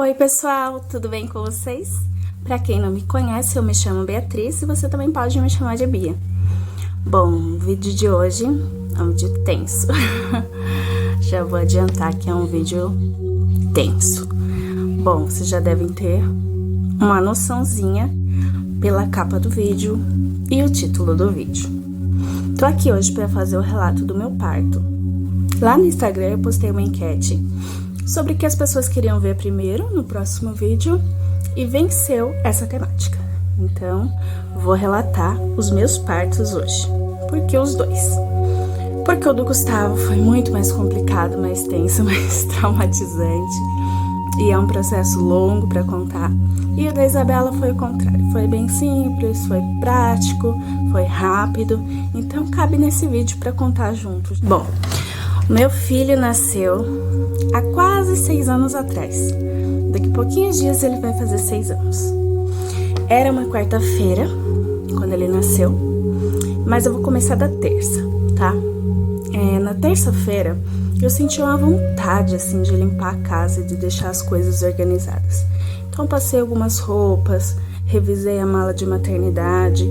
Oi pessoal, tudo bem com vocês? Pra quem não me conhece, eu me chamo Beatriz e você também pode me chamar de Bia. Bom, o vídeo de hoje é um vídeo tenso. Já vou adiantar que é um vídeo tenso. Bom, vocês já devem ter uma noçãozinha pela capa do vídeo e o título do vídeo. Tô aqui hoje para fazer o relato do meu parto. Lá no Instagram eu postei uma enquete sobre o que as pessoas queriam ver primeiro no próximo vídeo e venceu essa temática. Então, vou relatar os meus partos hoje. Por que os dois? Porque o do Gustavo foi muito mais complicado, mais tenso, mais traumatizante. E é um processo longo para contar. E o da Isabela foi o contrário. Foi bem simples, foi prático, foi rápido. Então, cabe nesse vídeo para contar juntos. Bom, meu filho nasceu há quase 6 anos atrás. Daqui a pouquinhos dias ele vai fazer 6 anos. Era uma quarta-feira, quando ele nasceu, mas eu vou começar da terça, tá? Na terça-feira, eu senti uma vontade, assim, de limpar a casa e de deixar as coisas organizadas. Então, passei algumas roupas, revisei a mala de maternidade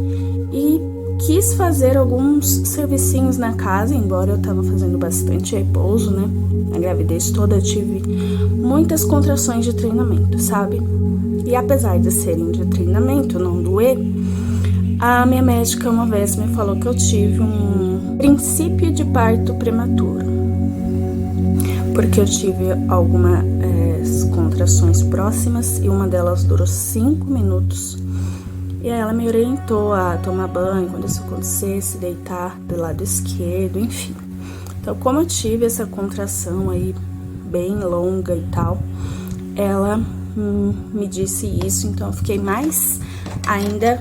e quis fazer alguns servicinhos na casa, embora eu tava fazendo bastante repouso, né? A gravidez toda eu tive muitas contrações de treinamento, sabe? E apesar de serem de treinamento, não doer, a minha médica uma vez me falou que eu tive um princípio de parto prematuro. Porque eu tive algumas contrações próximas e uma delas durou 5 minutos. E aí ela me orientou a tomar banho quando isso acontecesse, deitar do lado esquerdo, enfim. Então, como eu tive essa contração aí bem longa e tal, ela me disse isso, então eu fiquei mais ainda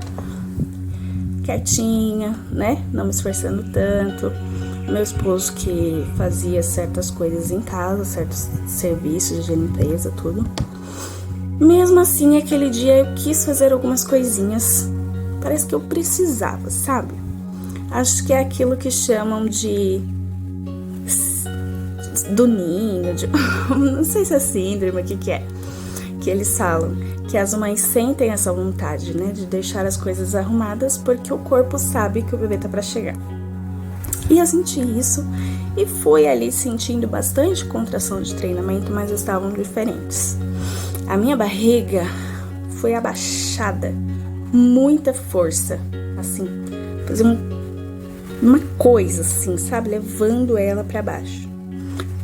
quietinha, né? Não me esforçando tanto. Meu esposo que fazia certas coisas em casa, certos serviços de limpeza, tudo. Mesmo assim, aquele dia eu quis fazer algumas coisinhas. Parece que eu precisava, sabe? Acho que é aquilo que chamam de do ninho, não sei se é síndrome, o que é. Que eles falam que as mães sentem essa vontade, né, de deixar as coisas arrumadas porque o corpo sabe que o bebê tá pra chegar. E eu senti isso e fui ali sentindo bastante contração de treinamento, mas estavam diferentes. A minha barriga foi abaixada, muita força, assim, fazer uma coisa assim, sabe, levando ela pra baixo.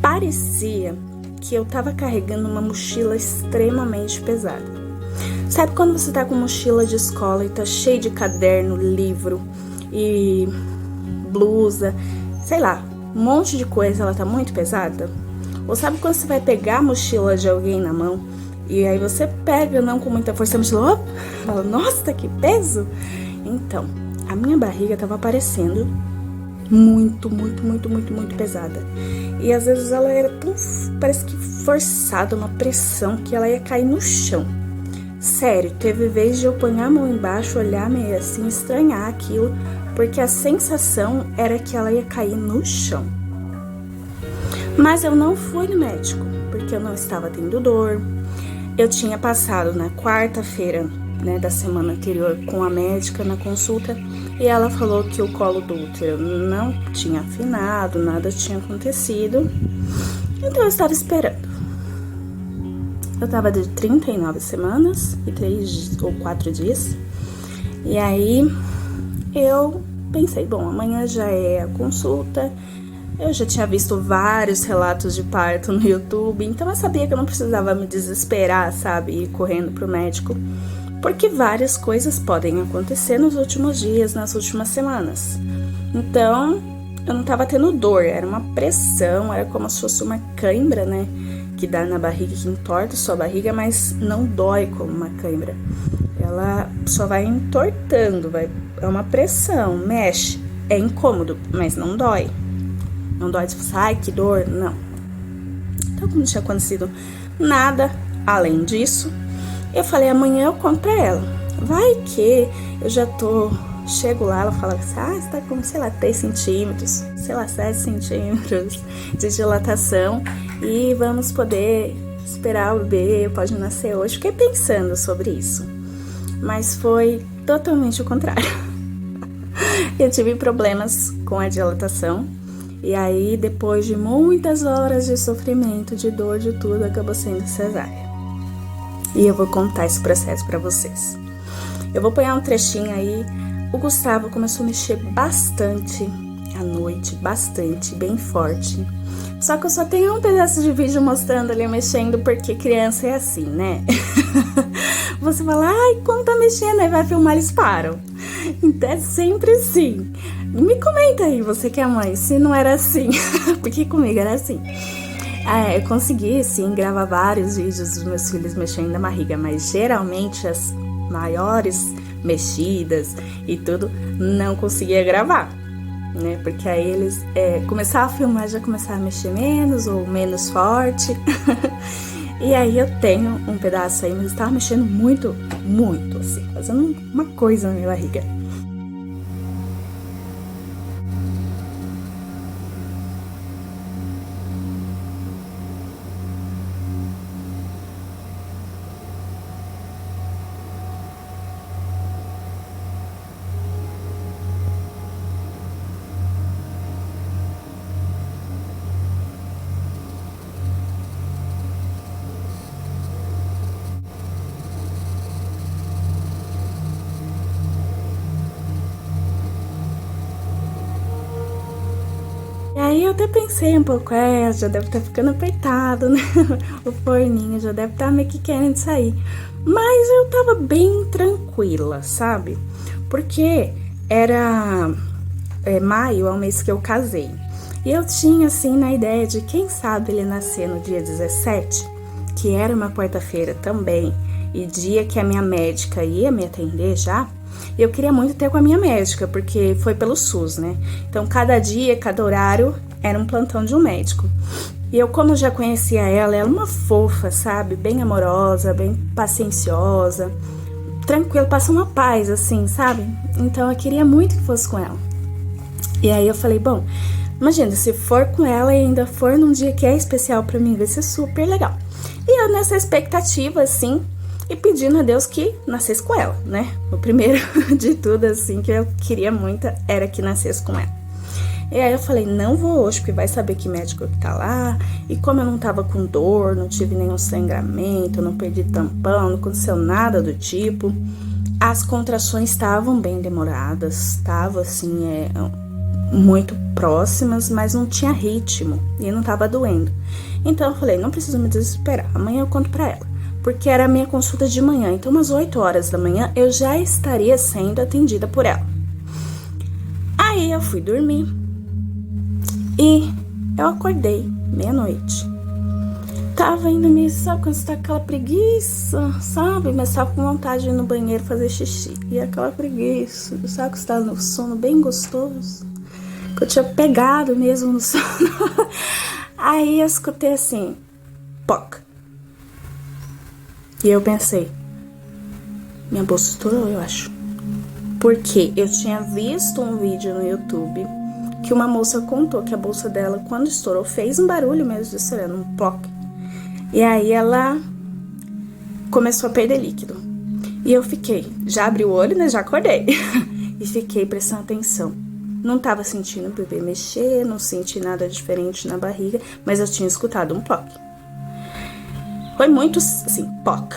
Parecia que eu tava carregando uma mochila extremamente pesada. Sabe quando você tá com mochila de escola e tá cheio de caderno, livro e blusa, sei lá, um monte de coisa, ela tá muito pesada? Ou sabe quando você vai pegar a mochila de alguém na mão e aí você pega, não com muita força, a mochila, opa, fala, nossa, que peso! Então, a minha barriga tava aparecendo muito pesada. E às vezes ela era tão, parece que forçada, uma pressão, que ela ia cair no chão. Sério, teve vez de eu pôr a mão embaixo, olhar meio assim, estranhar aquilo, porque a sensação era que ela ia cair no chão. Mas eu não fui no médico, porque eu não estava tendo dor. Eu tinha passado na quarta-feira, né, da semana anterior com a médica na consulta e ela falou que o colo do útero não tinha afinado, nada tinha acontecido. Então eu estava esperando. Eu estava de 39 semanas e 3 ou 4 dias. E aí eu pensei, bom, amanhã já é a consulta. Eu já tinha visto vários relatos de parto no YouTube, então eu sabia que eu não precisava me desesperar, sabe, ir correndo pro médico, porque várias coisas podem acontecer nos últimos dias, nas últimas semanas. Então, eu não tava tendo dor, era uma pressão, era como se fosse uma cãibra, né, que dá na barriga, que entorta sua barriga, mas não dói como uma cãibra. Ela só vai entortando, é uma pressão, mexe, é incômodo, mas não dói. Não dói de você, ai, que dor, não. Então, como não tinha acontecido nada além disso, eu falei, amanhã eu conto pra ela. Vai que eu já chego lá, ela fala assim, você tá com, sei lá, 3 centímetros, sei lá, 7 centímetros de dilatação e vamos poder esperar o bebê, pode nascer hoje. Fiquei pensando sobre isso, mas foi totalmente o contrário. Eu tive problemas com a dilatação, e aí depois de muitas horas de sofrimento, de dor, de tudo, acabou sendo cesárea. E eu vou contar esse processo pra vocês. Eu vou pegar um trechinho aí. O Gustavo começou a mexer bastante à noite, bastante, bem forte. Só que eu só tenho um pedaço de vídeo mostrando ele mexendo, porque criança é assim, né? Você fala, ai, como tá mexendo, aí vai filmar, eles param. Então é sempre assim. Me comenta aí, você que é mãe, se não era assim, porque comigo era assim. Eu consegui, sim, gravar vários vídeos dos meus filhos mexendo na barriga, mas geralmente as maiores mexidas e tudo, não conseguia gravar, né? Porque aí eles começavam a filmar, já começavam a mexer menos ou menos forte. E aí eu tenho um pedaço aí, mas estava mexendo muito, muito, assim, fazendo uma coisa na minha barriga. E aí eu até pensei um pouco, já deve estar ficando apertado, né? O forninho já deve estar meio que querendo sair. Mas eu tava bem tranquila, sabe? Porque era maio, é o mês que eu casei. E eu tinha, assim, na ideia de, quem sabe, ele nascer no dia 17, que era uma quarta-feira também, e dia que a minha médica ia me atender já. Eu queria muito ter com a minha médica, porque foi pelo SUS, né? Então, cada dia, cada horário, era um plantão de um médico. E eu, como já conhecia ela é uma fofa, sabe? Bem amorosa, bem pacienciosa, tranquila, passa uma paz, assim, sabe? Então, eu queria muito que fosse com ela. E aí, eu falei, bom, imagina, se for com ela e ainda for num dia que é especial pra mim, vai ser super legal. E eu, nessa expectativa, assim, e pedindo a Deus que nascesse com ela, né? O primeiro de tudo, assim, que eu queria muito era que nascesse com ela. E aí eu falei, não vou hoje, porque vai saber que médico que tá lá. E como eu não tava com dor, não tive nenhum sangramento, não perdi tampão, não aconteceu nada do tipo. As contrações estavam bem demoradas, estavam assim, muito próximas, mas não tinha ritmo e não tava doendo. Então eu falei, não preciso me desesperar, amanhã eu conto pra ela. Porque era a minha consulta de manhã, então umas 8 horas da manhã eu já estaria sendo atendida por ela. Aí eu fui dormir e eu acordei meia-noite. Tava indo me, sabe quando você tá com aquela preguiça, sabe? Mas tava com vontade de ir no banheiro fazer xixi. E aquela preguiça, sabe que você tá no sono bem gostoso? Que eu tinha pegado mesmo no sono. Aí eu escutei assim, poc. E eu pensei, minha bolsa estourou, eu acho. Porque eu tinha visto um vídeo no YouTube que uma moça contou que a bolsa dela, quando estourou, fez um barulho mesmo de estourando, um ploc. E aí ela começou a perder líquido. E eu fiquei, já abri o olho, né, já acordei. E fiquei prestando atenção. Não tava sentindo o bebê mexer, não senti nada diferente na barriga, mas eu tinha escutado um ploc. Foi muito, assim, poc.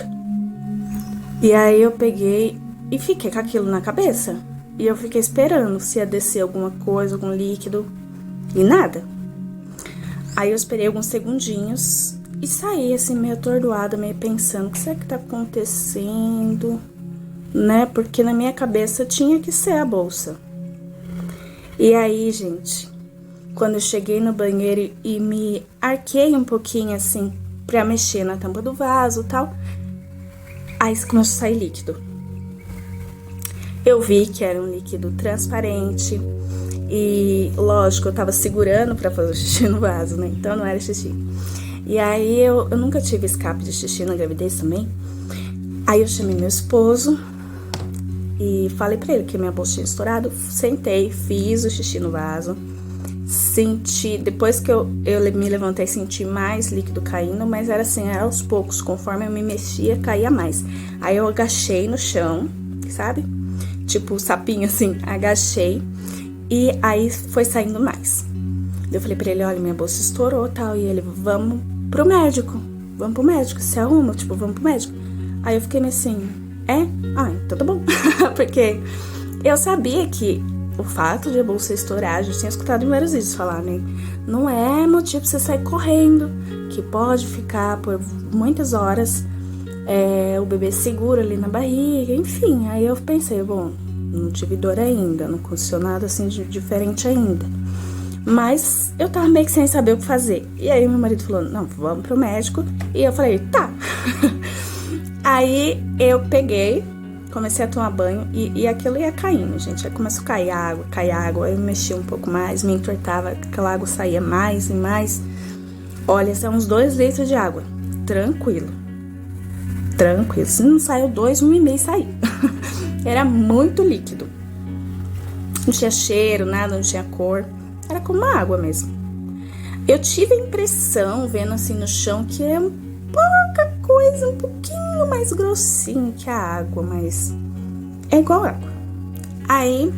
E aí eu peguei e fiquei com aquilo na cabeça. E eu fiquei esperando se ia descer alguma coisa, algum líquido. E nada. Aí eu esperei alguns segundinhos e saí, assim, meio atordoada, meio pensando, o que será que tá acontecendo? Né? Porque na minha cabeça tinha que ser a bolsa. E aí, gente, quando eu cheguei no banheiro e me arquei um pouquinho, assim, pra mexer na tampa do vaso e tal, aí começou a sair líquido. Eu vi que era um líquido transparente e, lógico, eu tava segurando pra fazer xixi no vaso, né? Então não era xixi. E aí eu nunca tive escape de xixi na gravidez também. Aí eu chamei meu esposo e falei pra ele que minha bolsa tinha estourado. Sentei, fiz o xixi no vaso, senti, depois que eu me levantei, senti mais líquido caindo, mas era assim, aos poucos, conforme eu me mexia, caía mais. Aí eu agachei no chão, sabe? Tipo sapinho assim, agachei e aí foi saindo mais. Eu falei pra ele, olha, minha bolsa estourou e tal, e ele, vamos pro médico, se arruma, tipo, vamos pro médico. Aí eu fiquei meio assim, então tá bom, porque eu sabia que o fato de a bolsa estourar, já tinha escutado em vários vídeos falar, né? Não é motivo pra você sair correndo, que pode ficar por muitas horas o bebê seguro ali na barriga, enfim. Aí eu pensei, bom, não tive dor ainda, não aconteceu nada assim diferente ainda. Mas eu tava meio que sem saber o que fazer. E aí meu marido falou, não, vamos pro médico. E eu falei, tá. Aí eu peguei, comecei a tomar banho e aquilo ia caindo, gente. Aí começou a cair água. Eu mexi um pouco mais, me entortava, aquela água saía mais e mais. Olha, são uns 2 litros de água. Tranquilo. Se não saiu 2, 1,5 saiu. Era muito líquido. Não tinha cheiro, nada, não tinha cor. Era como uma água mesmo. Eu tive a impressão, vendo assim no chão, que é pouca coisa, um pouquinho mais grossinho que a água, mas é igual água. Aí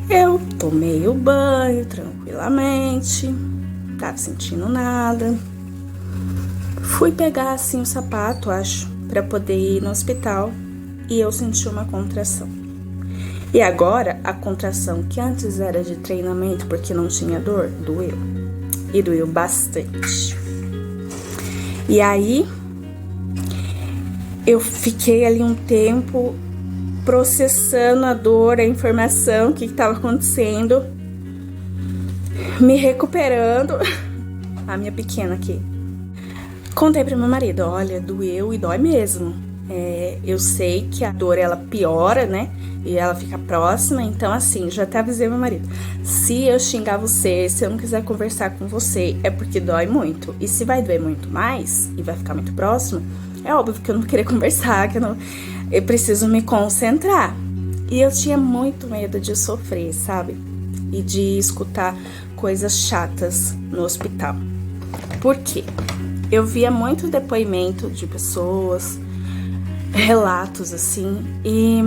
eu tomei o banho tranquilamente, tava sentindo nada. Fui pegar assim o sapato, acho, pra poder ir no hospital, e eu senti uma contração. E agora, a contração que antes era de treinamento, porque não tinha dor, doeu. E doeu bastante. E aí, eu fiquei ali um tempo processando a dor, a informação, o que estava acontecendo. Me recuperando. A minha pequena aqui. Contei pro meu marido, olha, doeu e dói mesmo. Eu sei que a dor, ela piora, né? E ela fica próxima, então assim, já até avisei meu marido. Se eu xingar você, se eu não quiser conversar com você, é porque dói muito. E se vai doer muito mais, e vai ficar muito próximo, é óbvio que eu não vou querer conversar, que eu preciso me concentrar. E eu tinha muito medo de sofrer, sabe? E de escutar coisas chatas no hospital. Por quê? Eu via muito depoimento de pessoas, relatos assim, e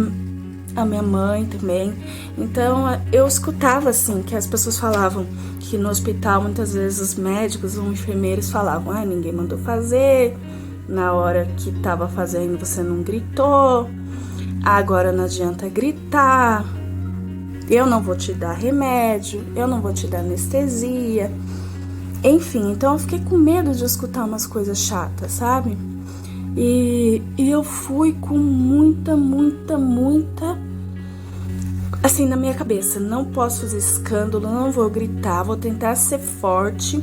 a minha mãe também. Então eu escutava assim que as pessoas falavam que no hospital muitas vezes os médicos ou enfermeiros falavam, ninguém mandou fazer, na hora que tava fazendo você não gritou, agora não adianta gritar, eu não vou te dar remédio, eu não vou te dar anestesia. Enfim, então eu fiquei com medo de escutar umas coisas chatas, sabe? E eu fui com muita, assim, na minha cabeça, não posso fazer escândalo, não vou gritar, vou tentar ser forte.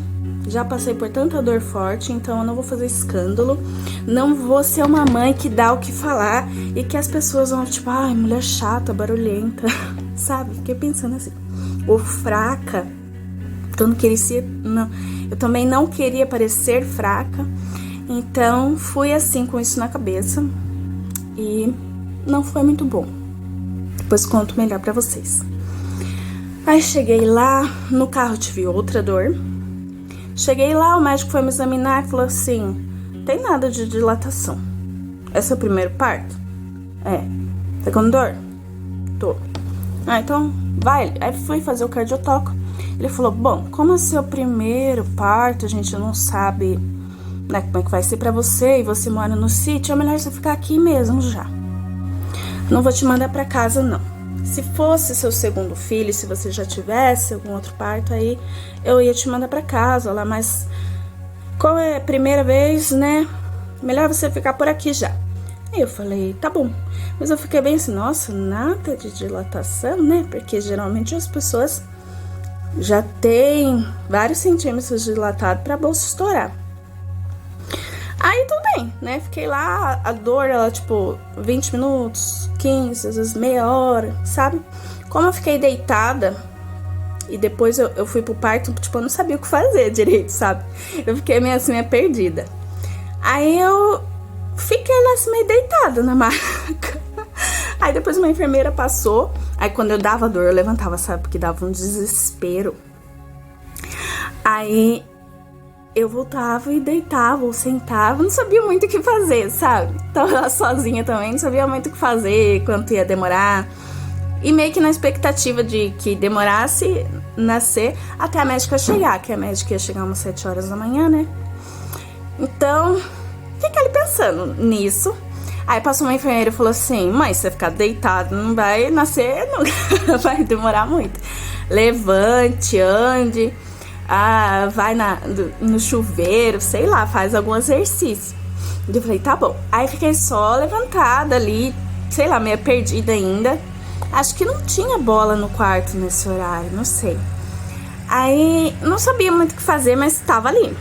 Já passei por tanta dor forte, então eu não vou fazer escândalo. Não vou ser uma mãe que dá o que falar e que as pessoas vão, tipo, mulher chata, barulhenta, sabe? Fiquei pensando assim, ou fraca. Eu também não queria parecer fraca, então fui assim com isso na cabeça e não foi muito bom. Depois conto melhor pra vocês. Aí cheguei lá, no carro tive outra dor. Cheguei lá, o médico foi me examinar e falou assim, tem nada de dilatação. É seu primeiro parto? Tá com dor? Tô. Então vai. Aí fui fazer o cardiotoco. Ele falou, bom, como é seu primeiro parto, a gente não sabe, né, como é que vai ser pra você, e você mora no sítio, é melhor você ficar aqui mesmo já. Não vou te mandar pra casa, não. Se fosse seu segundo filho, se você já tivesse algum outro parto aí, eu ia te mandar pra casa lá, mas como é a primeira vez, né, melhor você ficar por aqui já. Aí eu falei, tá bom. Mas eu fiquei bem assim, nossa, nada de dilatação, né, porque geralmente as pessoas já tem vários centímetros dilatado pra bolsa estourar. Aí tudo bem, né? Fiquei lá, a dor, ela tipo 20 minutos, 15, às vezes meia hora, sabe? Como eu fiquei deitada e depois eu fui pro parto, tipo, eu não sabia o que fazer direito, sabe? Eu fiquei meio assim, meio perdida. Aí eu fiquei lá assim, meio deitada na maca. Aí depois uma enfermeira passou, Aí quando eu dava dor, eu levantava, sabe? Porque dava um desespero. Aí eu voltava e deitava ou sentava, não sabia muito o que fazer, sabe? Tava lá sozinha também, não sabia muito o que fazer, quanto ia demorar. E meio que na expectativa de que demorasse nascer até a médica chegar, que a médica ia chegar umas 7 horas da manhã, né? Então, fica ali pensando nisso. Aí passou uma enfermeira e falou assim: mãe, se você ficar deitado, não vai nascer nunca, vai demorar muito. Levante, ande, vai no chuveiro, sei lá, faz algum exercício. Eu falei, tá bom. Aí fiquei só levantada ali, sei lá, meio perdida ainda. Acho que não tinha bola no quarto nesse horário, não sei. Aí não sabia muito o que fazer, mas estava ali.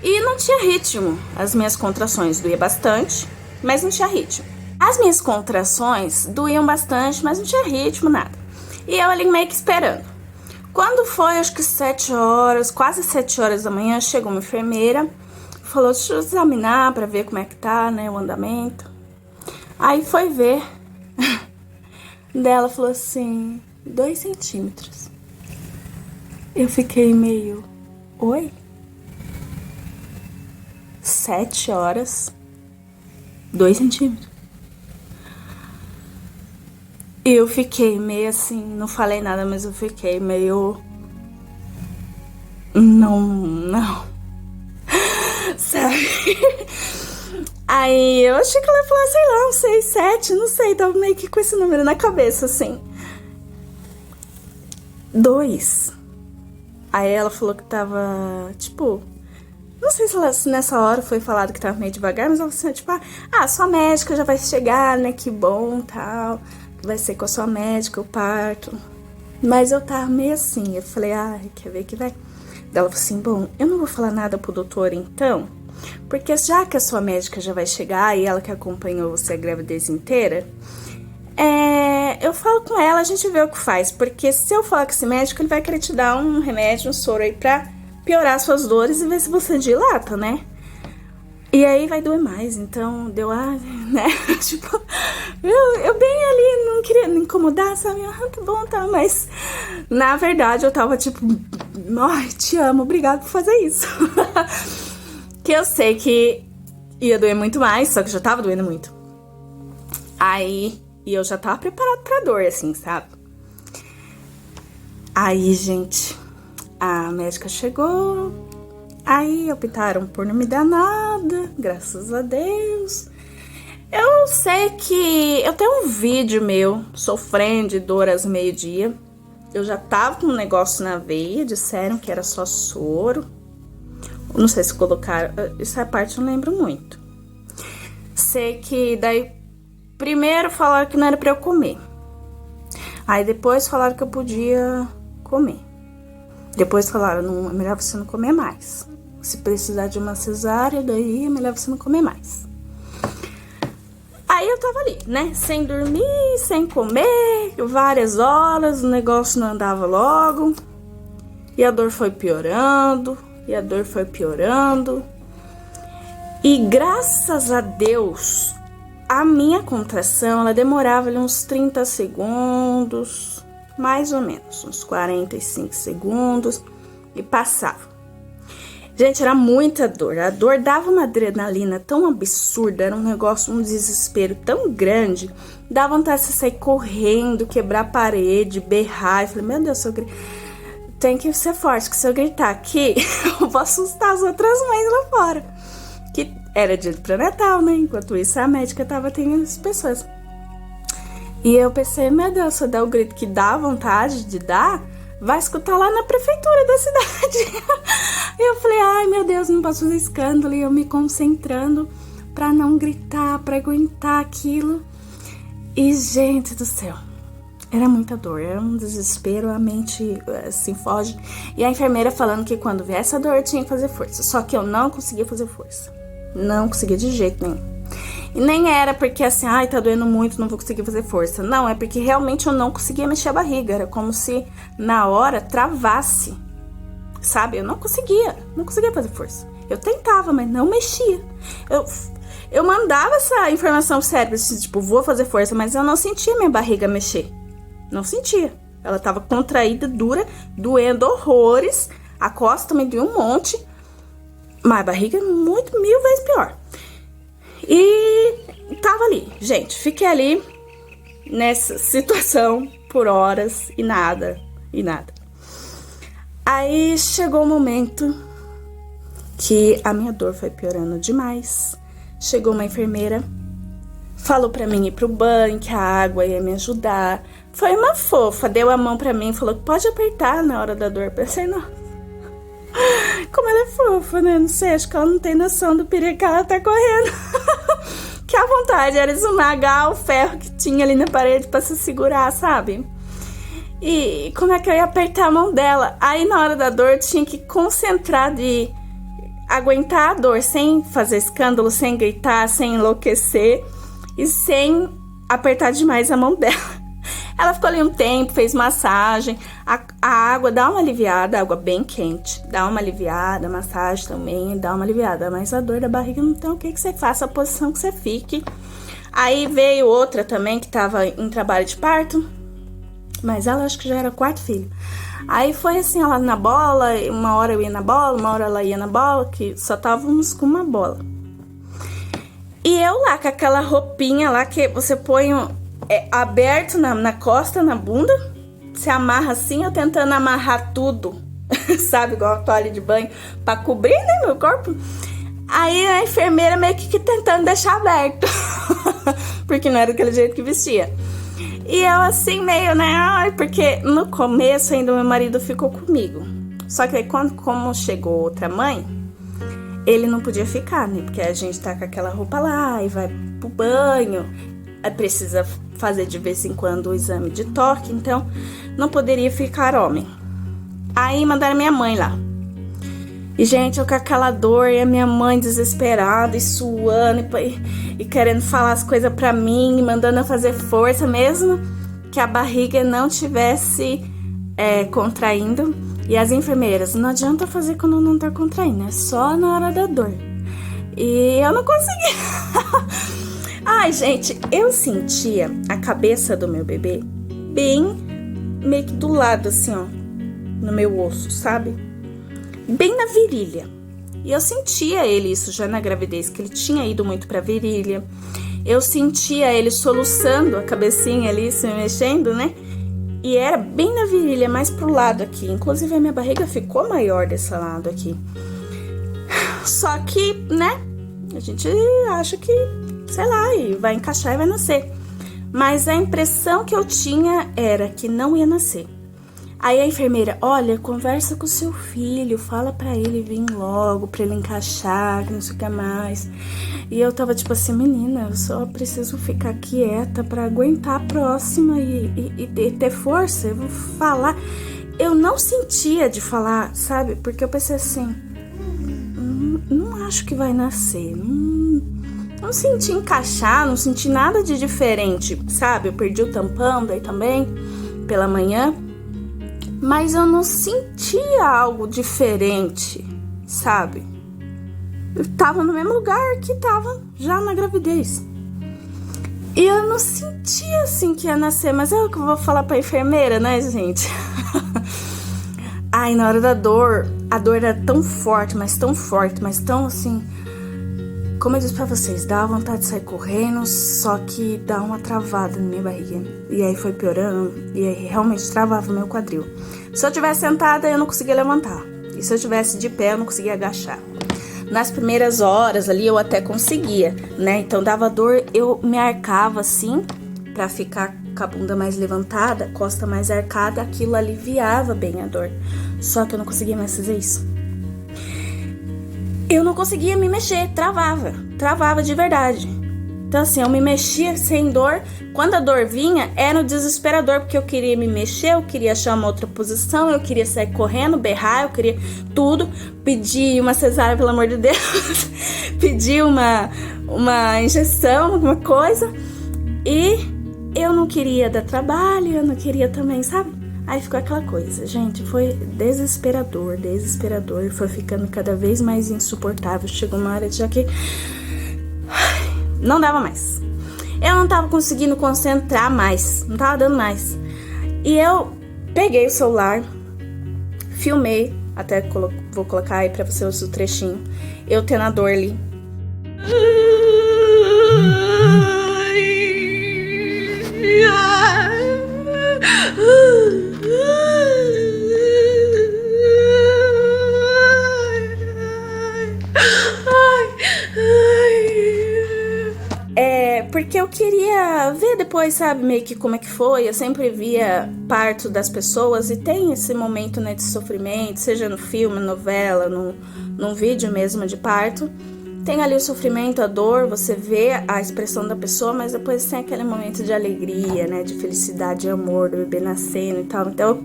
E não tinha ritmo. As minhas contrações doíam bastante, mas não tinha ritmo. As minhas contrações doíam bastante, mas não tinha ritmo, nada. E eu ali meio que esperando. Quando foi, acho que 7 horas, quase 7 horas da manhã, chegou uma enfermeira, falou, deixa eu examinar pra ver como é que tá, né, o andamento. Aí foi ver. Dela falou assim, 2 centímetros. Eu fiquei meio, oi? 7 horas, 2 centímetros. Eu fiquei meio assim, não falei nada, mas eu fiquei meio... Não. Sabe? Aí eu achei que ela ia falar, sei lá, uns 6, 7, não sei, tava meio que com esse número na cabeça, assim. 2. Aí ela falou que tava, tipo... Não sei se nessa hora foi falado que tava meio devagar, mas ela falou assim, tipo, sua médica já vai chegar, né, que bom, tal, vai ser com a sua médica o parto. Mas eu tava meio assim, eu falei, quer ver que vai? Ela falou assim, bom, eu não vou falar nada pro doutor então, porque já que a sua médica já vai chegar e ela que acompanhou você a gravidez inteira, eu falo com ela, a gente vê o que faz, porque se eu falar com esse médico, ele vai querer te dar um remédio, um soro aí pra piorar suas dores e ver se você dilata, né? E aí vai doer mais, então deu né? Tipo, eu bem ali, não queria me incomodar, sabe? Tá bom, tá, mas na verdade eu tava tipo, te amo, obrigado por fazer isso. Que eu sei que ia doer muito mais, só que já tava doendo muito. Aí, e eu já tava preparado pra dor, assim, sabe? Aí, gente, a médica chegou, aí optaram por não me dar nada, graças a Deus. Eu sei que eu tenho um vídeo meu sofrendo de dor às meio-dia. Eu já tava com um negócio na veia, disseram que era só soro. Não sei se colocaram, essa parte eu não lembro muito. Sei que daí, primeiro falaram que não era pra eu comer. Aí depois falaram que eu podia comer. Depois falaram, não, é melhor você não comer mais. Se precisar de uma cesárea, daí é melhor você não comer mais. Aí eu tava ali, né, sem dormir, sem comer, várias horas, o negócio não andava logo. E a dor foi piorando, E graças a Deus, a minha contração, ela demorava ali uns 30 segundos, mais ou menos, uns 45 segundos, e passava. Gente, era muita dor. A dor dava uma adrenalina tão absurda, era um negócio, um desespero tão grande. Dava vontade de sair correndo, quebrar a parede, berrar. Eu falei, meu Deus, tem que ser forte, que se eu gritar aqui, eu vou assustar as outras mães lá fora. Que era dia de pré-natal, né? Enquanto isso, a médica tava atendendo as pessoas. E eu pensei, meu Deus, se eu der o grito que dá vontade de dar, vai escutar lá na prefeitura da cidade. E eu falei, ai meu Deus, não posso fazer escândalo. E eu me concentrando pra não gritar, pra aguentar aquilo. E gente do céu, era muita dor, era um desespero, a mente assim foge. E a enfermeira falando que quando viesse a dor eu tinha que fazer força. Só que eu não conseguia fazer força. Não conseguia de jeito nenhum. E nem era porque assim, tá doendo muito, não vou conseguir fazer força. Não, é porque realmente eu não conseguia mexer a barriga. Era como se na hora travasse, sabe? Eu não conseguia fazer força. Eu tentava, mas não mexia. Eu mandava essa informação pro cérebro, assim, tipo, vou fazer força, mas eu não sentia minha barriga mexer. Não sentia. Ela tava contraída, dura, doendo horrores. A costa também doeu um monte. Mas a barriga muito, 1000 vezes pior. E tava ali, gente. Fiquei ali nessa situação por horas e nada, Aí chegou o momento que a minha dor foi piorando demais. Chegou uma enfermeira, falou pra mim ir pro banho, que a água ia me ajudar. Foi uma fofa, deu a mão pra mim e falou que pode apertar na hora da dor. Pensei, não. Como ela é fofa, né? Não sei, acho que ela não tem noção do perigo que ela tá correndo. Que a vontade era esmagar o ferro que tinha ali na parede pra se segurar, sabe? E como é que eu ia apertar a mão dela? Aí na hora da dor eu tinha que concentrar de aguentar a dor sem fazer escândalo, sem gritar, sem enlouquecer e sem apertar demais a mão dela. Ela ficou ali um tempo, fez massagem, a água dá uma aliviada, a água bem quente, dá uma aliviada, a massagem também dá uma aliviada, mas a dor da barriga não tem o que você faça, a posição que você fique. Aí veio outra também que tava em trabalho de parto, mas ela acho que já era 4º filho. Aí foi assim, ela na bola, uma hora eu ia na bola, uma hora ela ia na bola, que só estávamos com uma bola. E eu lá com aquela roupinha lá que você põe aberto na costa, na bunda, se amarra assim, eu tentando amarrar tudo, sabe, igual a toalha de banho, pra cobrir, né, meu corpo. Aí a enfermeira meio que tentando deixar aberto, porque não era daquele jeito que vestia. E eu assim meio, né, porque no começo ainda meu marido ficou comigo. Só que aí como chegou outra mãe, ele não podia ficar, né, porque a gente tá com aquela roupa lá e vai pro banho, aí precisa fazer de vez em quando o exame de toque, então não poderia ficar homem. Aí mandaram minha mãe lá. E, gente, eu com aquela dor e a minha mãe desesperada e suando e querendo falar as coisas pra mim, mandando eu fazer força, mesmo que a barriga não tivesse contraindo. E as enfermeiras, não adianta fazer quando não tá contraindo, é só na hora da dor. E eu não consegui. Ai, gente, eu sentia a cabeça do meu bebê bem meio que do lado, assim, ó, no meu osso, sabe? Bem na virilha. E eu sentia ele isso já na gravidez, que ele tinha ido muito pra virilha. Eu sentia ele soluçando a cabecinha ali, se mexendo, né? E era bem na virilha, mais pro lado aqui. Inclusive, a minha barriga ficou maior desse lado aqui. Só que, né, a gente acha que, sei lá, e vai encaixar e vai nascer. Mas a impressão que eu tinha era que não ia nascer. Aí a enfermeira, olha, conversa com o seu filho, fala pra ele vir logo, pra ele encaixar, que não sei o que mais. E eu tava tipo assim, menina, eu só preciso ficar quieta pra aguentar a próxima e ter força, eu vou falar. Eu não sentia de falar, sabe? Porque eu pensei assim, não acho que vai nascer, não senti encaixar, não senti nada de diferente, sabe? Eu perdi o tampão daí também, pela manhã. Mas eu não sentia algo diferente, sabe? Eu tava no mesmo lugar que tava já na gravidez. E eu não sentia assim que ia nascer, mas é o que eu vou falar pra enfermeira, né, gente? Ai, na hora da dor, a dor era tão forte, mas tão assim... Como eu disse pra vocês, dá vontade de sair correndo, só que dá uma travada na minha barriga. E aí foi piorando, e aí realmente travava o meu quadril. Se eu tivesse sentada, eu não conseguia levantar. E se eu tivesse de pé, eu não conseguia agachar. Nas primeiras horas ali, eu até conseguia, né? Então dava dor, eu me arcava assim, pra ficar com a bunda mais levantada, costa mais arcada, aquilo aliviava bem a dor. Só que eu não conseguia mais fazer isso. Eu não conseguia me mexer, travava de verdade. Então assim, eu me mexia sem dor. Quando a dor vinha, era um desesperador, porque eu queria me mexer, eu queria achar uma outra posição, eu queria sair correndo, berrar, eu queria tudo. Pedir uma cesárea, pelo amor de Deus. Pedir uma injeção, alguma coisa. E eu não queria dar trabalho, eu não queria também, sabe? Aí ficou aquela coisa, gente, foi desesperador, foi ficando cada vez mais insuportável. Chegou uma hora já que Não dava mais. Eu não tava conseguindo concentrar mais, não tava dando mais. E eu peguei o celular, filmei, até vou colocar aí pra você o trechinho, eu tendo a dor ali. Porque eu queria ver depois, sabe, meio que como é que foi. Eu sempre via parto das pessoas e tem esse momento, né, de sofrimento, seja no filme, novela, num vídeo mesmo de parto. Tem ali o sofrimento, a dor, você vê a expressão da pessoa, mas depois tem aquele momento de alegria, né, de felicidade, de amor, do bebê nascendo e tal. Então,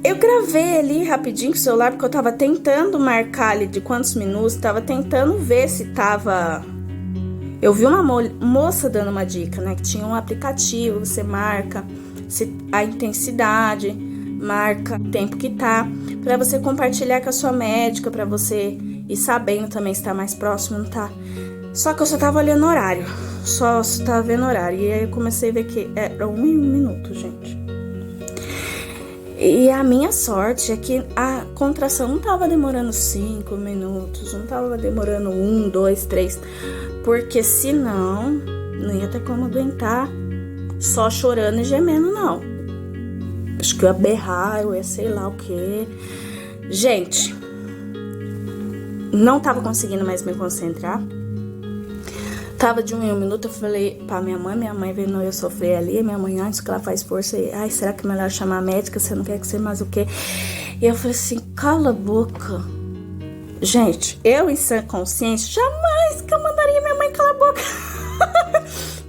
eu gravei ali rapidinho com o celular, porque eu tava tentando marcar ali de quantos minutos, tava tentando ver se tava... Eu vi uma moça dando uma dica, né, que tinha um aplicativo, você marca a intensidade, marca o tempo que tá, pra você compartilhar com a sua médica, pra você ir sabendo também se tá mais próximo, não tá. Só que eu só tava olhando o horário, só tava vendo o horário, e aí eu comecei a ver que era 1 minuto, gente. E a minha sorte é que a contração não tava demorando 5 minutos, não tava demorando 1, 2, 3, porque senão não ia ter como aguentar só chorando e gemendo, não. Acho que eu ia berrar, eu ia sei lá o que. Gente, não tava conseguindo mais me concentrar. Tava de 1 em 1 minuto, eu falei pra minha mãe vendo eu sofrer ali, minha mãe, antes que ela faz força, ai, será que é melhor chamar a médica, você não quer que seja mais o quê? E eu falei assim, cala a boca. Gente, eu em sã consciência, jamais que eu mandaria minha mãe calar a boca.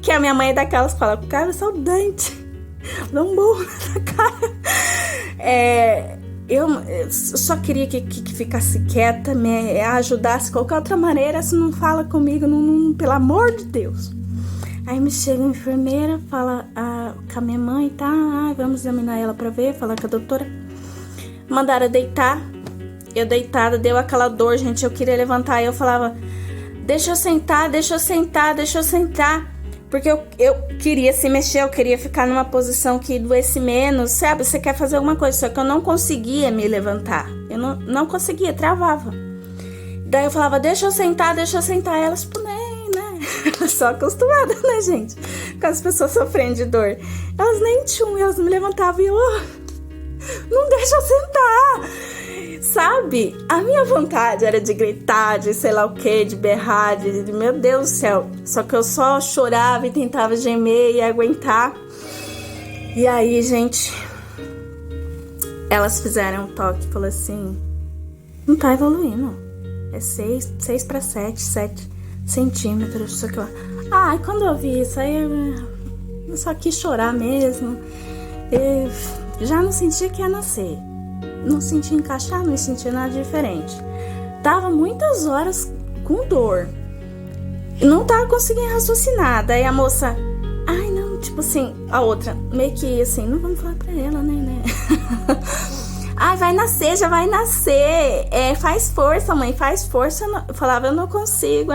Que a minha mãe é daquelas que fala, cara, eu sou dente, dá um burro na cara. Eu só queria que ficasse quieta, me ajudasse de qualquer outra maneira, se não fala comigo, não, pelo amor de Deus. Aí me chega a enfermeira, fala com a minha mãe, tá, vamos examinar ela pra ver, falar com a doutora. Mandaram deitar, eu deitada, deu aquela dor, gente, eu queria levantar, e eu falava, deixa eu sentar, porque eu queria se mexer, eu queria ficar numa posição que doesse menos, sabe? Você quer fazer alguma coisa, só que eu não conseguia me levantar. Eu não conseguia, travava. Daí eu falava, deixa eu sentar. Elas, tipo, né? Só acostumada, né, gente? Com as pessoas sofrendo de dor. Elas nem tinham, elas me levantavam e eu, não deixa eu sentar. Sabe? A minha vontade era de gritar, de sei lá o que, de berrar, de meu Deus do céu. Só que eu só chorava e tentava gemer e aguentar. E aí, gente, elas fizeram um toque e falaram assim, não tá evoluindo. É 6 para 7 centímetros. Só que quando eu vi isso aí, eu só quis chorar mesmo. Eu já não sentia que ia nascer. Não sentia encaixar, não sentia nada diferente. Tava muitas horas com dor. Não tava conseguindo raciocinar. Daí a moça, ai não, tipo assim, a outra, meio que assim, não vamos falar pra ela, né? Ai, vai nascer, já vai nascer. Faz força, mãe, faz força. Eu falava, eu não consigo,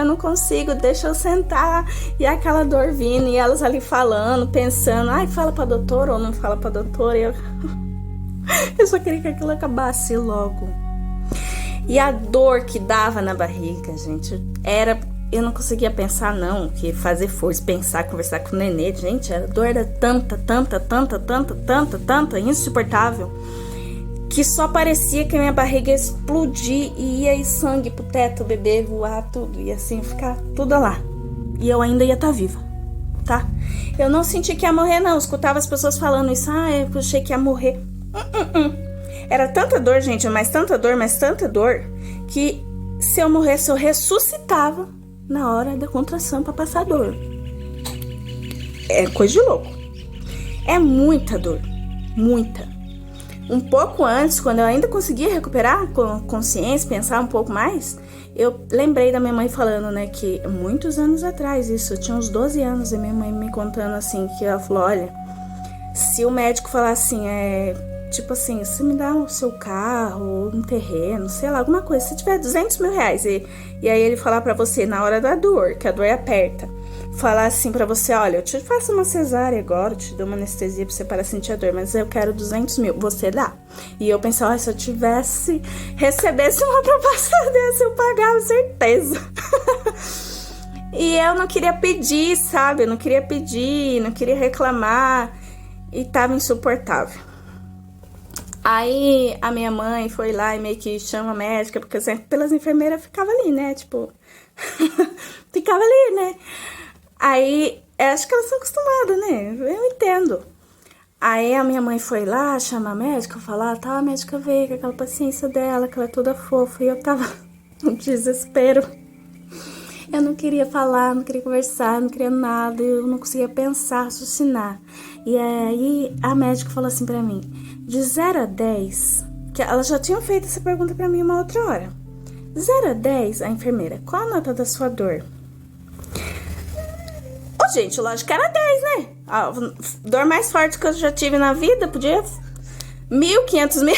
deixa eu sentar. E aquela dor vindo, e elas ali falando, pensando, ai, fala pra doutora ou não fala pra doutora. Eu só queria que aquilo acabasse logo. E a dor que dava na barriga, gente, eu não conseguia pensar, não, que fazer força, pensar, conversar com o nenê, gente, a dor era tanta, insuportável, que só parecia que a minha barriga ia explodir e ia ir sangue pro teto, o bebê voar, tudo, e assim, ficar tudo lá. E eu ainda ia estar viva, tá? Eu não senti que ia morrer, não, eu escutava as pessoas falando isso, eu achei que ia morrer. Era tanta dor, gente, mas tanta dor, que se eu morresse, eu ressuscitava na hora da contração pra passar dor. É coisa de louco. É muita dor, muita. Um pouco antes, quando eu ainda conseguia recuperar com consciência, pensar um pouco mais, eu lembrei da minha mãe falando, né, que muitos anos atrás, isso, eu tinha uns 12 anos, e minha mãe me contando assim, que ela falou, olha, se o médico falar assim, tipo assim, se me dá o seu carro, um terreno, sei lá, alguma coisa, se tiver 200 mil reais e aí ele falar pra você na hora da dor, que a dor aperta, falar assim pra você, olha, eu te faço uma cesárea agora, eu te dou uma anestesia pra você parar de sentir a dor, mas eu quero 200 mil, você dá. E eu pensava, se eu recebesse uma proposta dessa, eu pagava, certeza. E eu não queria pedir, sabe? Eu não queria pedir, não queria reclamar. E tava insuportável. Aí a minha mãe foi lá e meio que chama a médica, porque sempre pelas enfermeiras ficava ali, né? Tipo, ficava ali, né? Aí, acho que elas são acostumadas, né? Eu entendo. Aí a minha mãe foi lá chamar a médica, falar, tá, a médica veio com aquela paciência dela, que ela é toda fofa. E eu tava no desespero. Eu não queria falar, não queria conversar, não queria nada, eu não conseguia pensar, raciocinar. E aí a médica falou assim pra mim, de 0 a 10, que ela já tinha feito essa pergunta pra mim uma outra hora. De 0 a 10, a enfermeira, qual a nota da sua dor? Ô, gente, lógico que era 10, né? A dor mais forte que eu já tive na vida, podia 1.500 mil.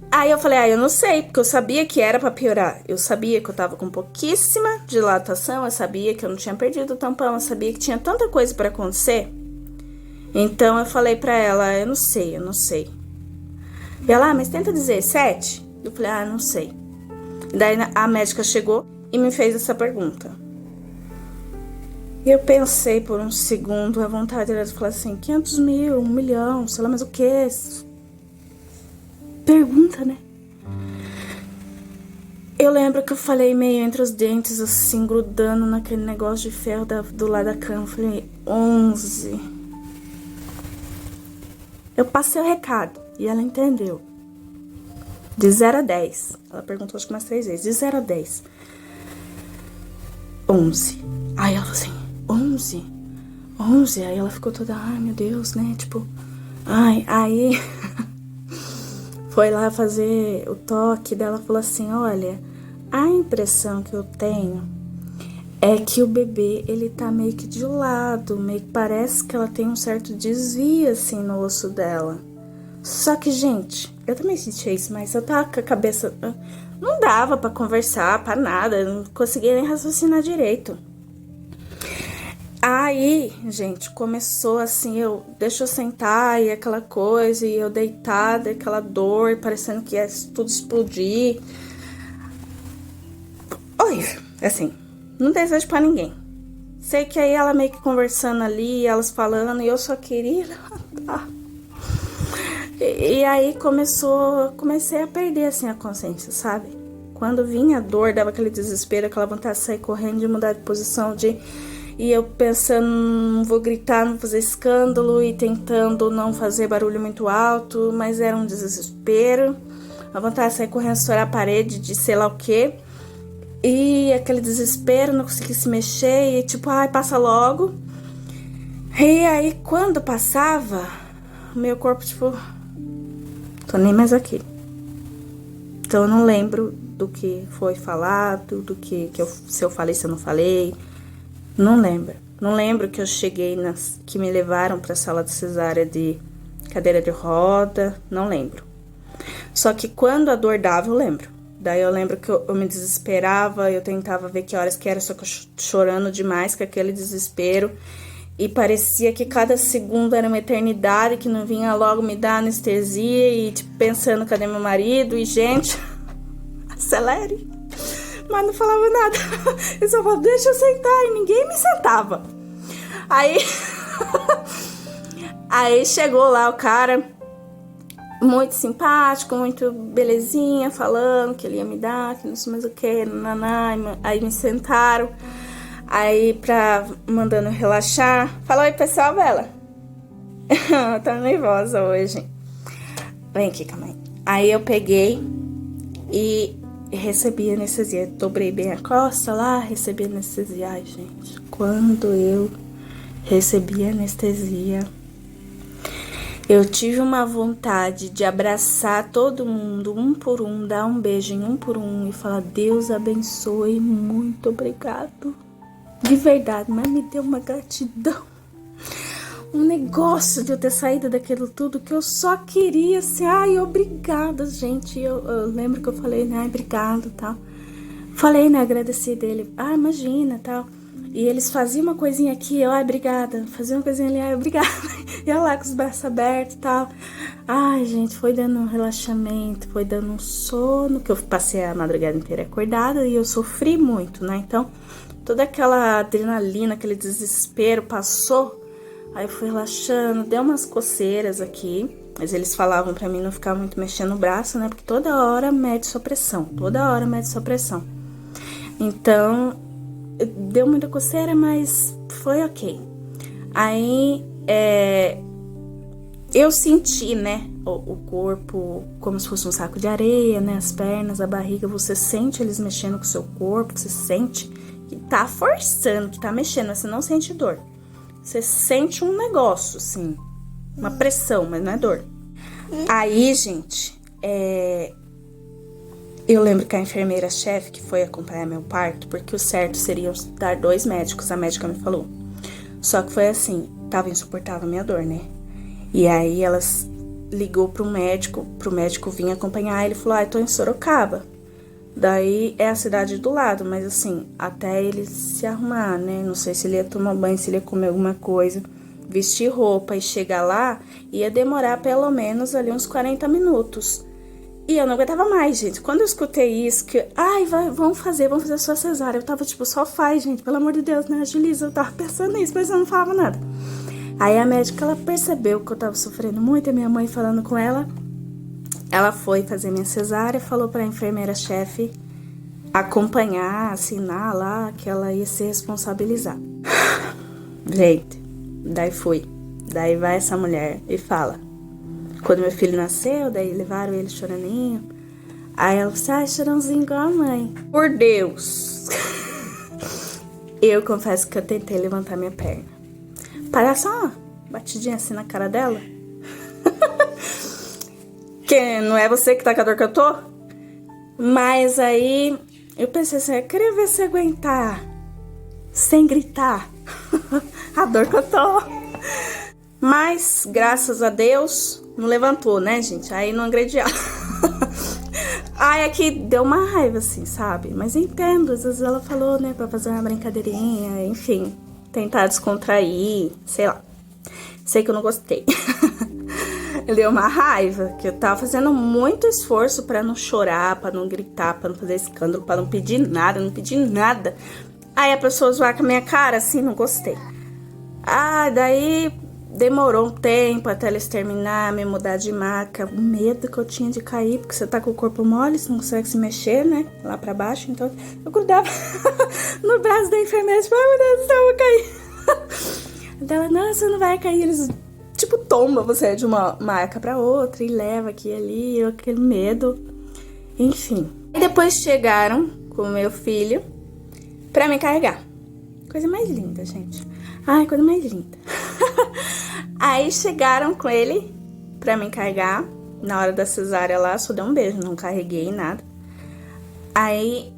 Aí eu falei, eu não sei, porque eu sabia que era pra piorar. Eu sabia que eu tava com pouquíssima dilatação, eu sabia que eu não tinha perdido o tampão, eu sabia que tinha tanta coisa pra acontecer. Então eu falei pra ela, eu não sei. E ela, mas tenta dizer 7? Eu falei, não sei. Daí a médica chegou e me fez essa pergunta. E eu pensei por um segundo, a vontade era de falar assim, 500 mil, 1 milhão, sei lá, mas o quê? Pergunta, né? Eu lembro que eu falei meio entre os dentes, assim, grudando naquele negócio de ferro do lado da cama. Eu falei, 11. Eu passei o recado e ela entendeu. De 0 a 10. Ela perguntou acho que umas 3 vezes. De 0 a 10. 11. Aí ela falou assim, 11? 11? Aí ela ficou toda, ai meu Deus, né? Tipo, aí... Foi lá fazer o toque dela, falou assim, olha, a impressão que eu tenho é que o bebê, ele tá meio que de lado, meio que parece que ela tem um certo desvio, assim, no osso dela. Só que, gente, eu também senti isso, mas eu tava com a cabeça... Não dava pra conversar, pra nada, eu não conseguia nem raciocinar direito. Aí, gente, começou assim, deixa eu sentar e aquela coisa, e eu deitada, aquela dor, parecendo que ia tudo explodir. Horrível, assim, não desejo pra ninguém. Sei que aí ela meio que conversando ali, elas falando, e eu só queria levantar. E aí comecei a perder, assim, a consciência, sabe? Quando vinha a dor, dava aquele desespero, aquela vontade de sair correndo, de mudar de posição, E eu pensando, não vou gritar, não vou fazer escândalo e tentando não fazer barulho muito alto, mas era um desespero. A vontade de sair correndo, estourar a parede, de sei lá o quê. E aquele desespero, não consegui se mexer e tipo, passa logo. E aí, quando passava, o meu corpo, tipo, tô nem mais aqui. Então eu não lembro do que foi falado, se eu falei, se eu não falei. Não lembro. Não lembro que eu cheguei que me levaram pra sala de cesárea de cadeira de roda. Não lembro. Só que quando a dor dava, eu lembro. Daí eu lembro que eu me desesperava, eu tentava ver que horas que era, só que eu chorando demais com aquele desespero. E parecia que cada segundo era uma eternidade, que não vinha logo me dar anestesia. E tipo, pensando, cadê meu marido? E gente, acelere. Mas não falava nada. Eu só falava, deixa eu sentar. E ninguém me sentava. Aí chegou lá o cara, muito simpático, muito belezinha, falando que ele ia me dar, que não sei mais o que, naná. Aí me sentaram. Aí mandando relaxar. Fala, oi pessoal, Bela. Tá nervosa hoje. Vem aqui, calma aí. Aí eu peguei e recebi anestesia. Dobrei bem a costa lá, recebi anestesia. Ai, gente, quando eu recebi anestesia, eu tive uma vontade de abraçar todo mundo, um por um, dar um beijo em um por um e falar, Deus abençoe, muito obrigado. De verdade, mas me deu uma gratidão. um negócio de eu ter saído daquilo tudo que eu só queria ser, ai, obrigada, gente. Eu lembro que eu falei, né, ai, obrigado, tal. Falei, né, agradeci dele, ah, imagina, tal. E eles faziam uma coisinha aqui, ai, obrigada. Faziam uma coisinha ali, ai, obrigada. E eu lá com os braços abertos e tal. Ai, gente, foi dando um relaxamento, foi dando um sono, que eu passei a madrugada inteira acordada e eu sofri muito, né? Então, toda aquela adrenalina, aquele desespero passou. Aí eu fui relaxando, deu umas coceiras aqui. Mas eles falavam pra mim não ficar muito mexendo o braço, né? Porque toda hora mede sua pressão, toda hora mede sua pressão. Então, deu muita coceira, mas foi ok. Aí, eu senti, né, o corpo como se fosse um saco de areia, né, as pernas, a barriga, você sente eles mexendo com o seu corpo, você sente que tá forçando, que tá mexendo, mas você não sente dor. Você sente um negócio, assim, uma pressão, mas não é dor. Aí, gente, eu lembro que a enfermeira-chefe que foi acompanhar meu parto, porque o certo seria dar 2 médicos, a médica me falou. Só que foi assim, tava insuportável a minha dor, né? E aí elas ligou pro médico vir acompanhar, ele falou, tô em Sorocaba. Daí é a cidade do lado, mas assim, até ele se arrumar, né? Não sei se ele ia tomar banho, se ele ia comer alguma coisa, vestir roupa e chegar lá, ia demorar pelo menos ali uns 40 minutos. E eu não aguentava mais, gente. Quando eu escutei isso, que, vamos fazer a sua cesárea. Eu tava tipo, só faz, gente, pelo amor de Deus, né? Agiliza, eu tava pensando nisso, mas eu não falava nada. Aí a médica, ela percebeu que eu tava sofrendo muito, a minha mãe falando com ela. Ela foi fazer minha cesárea, falou pra enfermeira-chefe acompanhar, assinar lá, que ela ia se responsabilizar. Gente, daí fui. Daí vai essa mulher e fala. Quando meu filho nasceu, daí levaram ele chorandinho. Aí ela disse, chorãozinho igual a mãe. Por Deus! Eu confesso que eu tentei levantar minha perna. Para só uma batidinha assim na cara dela. Que não é você que tá com a dor que eu tô? Mas aí eu pensei assim, eu queria ver se aguentar sem gritar a dor que eu tô. Mas, graças a Deus, não levantou, né, gente? Aí não agredi ela. Ai, aqui deu uma raiva, assim, sabe? Mas eu entendo, às vezes ela falou, né, pra fazer uma brincadeirinha, enfim, tentar descontrair, sei lá. Sei que eu não gostei. Deu uma raiva, que eu tava fazendo muito esforço pra não chorar, pra não gritar, pra não fazer escândalo, pra não pedir nada, não pedir nada. Aí a pessoa zoar com a minha cara, assim, não gostei. Daí demorou um tempo até eles terminar, me mudar de maca. O medo que eu tinha de cair, porque você tá com o corpo mole, você não consegue se mexer, né? Lá pra baixo, então eu grudava no braço da enfermeira, tipo, ai meu Deus do céu, eu vou cair. Ela, não, você não vai cair, eles... Tipo, tomba você de uma maca pra outra e leva aqui e ali, aquele medo. Enfim. E depois chegaram com o meu filho pra me carregar. Coisa mais linda, gente. Ai, coisa mais linda. Aí chegaram com ele pra me carregar. Na hora da cesárea lá, só dei um beijo, não carreguei nada. Aí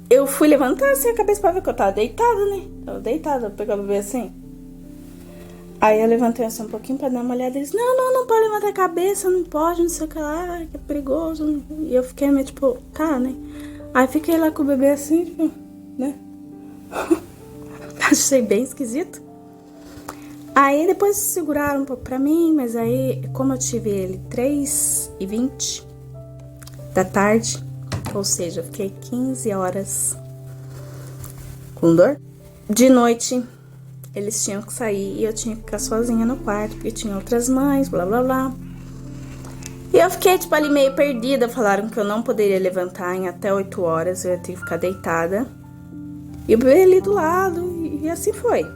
eu fui levantar assim a cabeça pra ver que eu tava deitada, né? Tava deitada, pegar o bebê assim. Aí eu levantei assim um pouquinho pra dar uma olhada e eles, não pode levantar a cabeça, não pode, não sei o que lá, que é perigoso. E eu fiquei meio tipo, tá, né? Aí fiquei lá com o bebê assim, tipo, né? Achei bem esquisito. Aí depois seguraram um pouco pra mim, mas aí, como eu tive ele 3h20 da tarde, ou seja, eu fiquei 15 horas com dor. De noite, eles tinham que sair e eu tinha que ficar sozinha no quarto, porque tinha outras mães, blá, blá, blá. E eu fiquei, tipo, ali meio perdida. Falaram que eu não poderia levantar em até 8 horas, eu ia ter que ficar deitada. E o bebê ali do lado, e assim foi.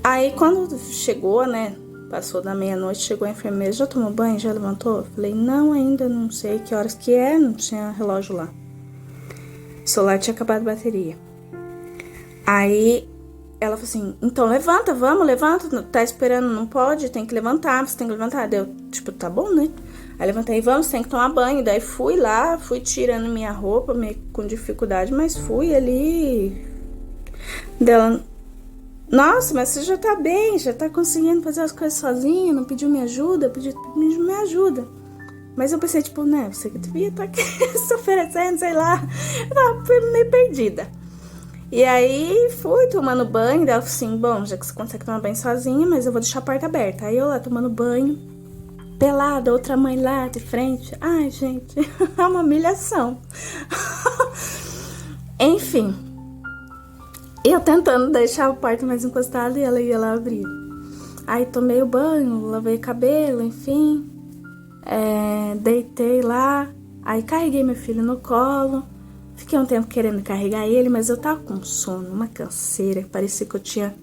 Aí, quando chegou, né, passou da meia-noite, chegou a enfermeira, já tomou banho, já levantou? Eu falei, não, ainda, não sei que horas que é, não tinha relógio lá. O celular tinha acabado a bateria. Aí, ela falou assim, então levanta, vamos, levanta, tá esperando, não pode, tem que levantar, você tem que levantar. Deu, tipo, tá bom, né? Aí levantei, vamos, tem que tomar banho. Daí fui lá, fui tirando minha roupa, meio com dificuldade, mas fui ali. Dela, Nossa, mas você já tá bem, já tá conseguindo fazer as coisas sozinha, não pediu minha ajuda, pediu minha ajuda. Mas eu pensei, tipo, né, você que devia estar aqui se oferecendo, sei lá. Eu tava meio perdida. E aí fui tomando banho, daí eu falei assim, bom, já que você consegue tomar banho sozinha, mas eu vou deixar a porta aberta. Aí eu lá tomando banho, pelada, outra mãe lá de frente. Ai, gente, é uma humilhação. Enfim, eu tentando deixar a porta mais encostada e ela ia lá abrir. Aí tomei o banho, lavei o cabelo, enfim. Deitei lá, aí carreguei meu filho no colo. Fiquei um tempo querendo carregar ele, mas eu tava com sono, uma canseira. Parecia que eu tinha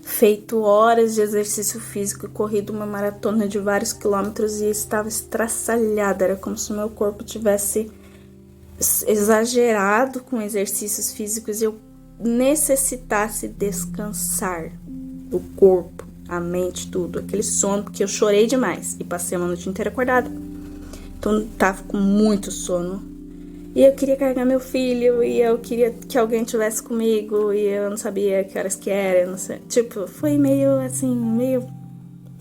feito horas de exercício físico, corrido uma maratona de vários quilômetros e estava estraçalhada. Era como se o meu corpo tivesse exagerado com exercícios físicos e eu necessitasse descansar o corpo, a mente, tudo. Aquele sono, porque eu chorei demais e passei uma noite inteira acordada. Então tava com muito sono. E eu queria carregar meu filho, e eu queria que alguém estivesse comigo, e eu não sabia que horas que era, não sei. Tipo, foi meio assim, meio,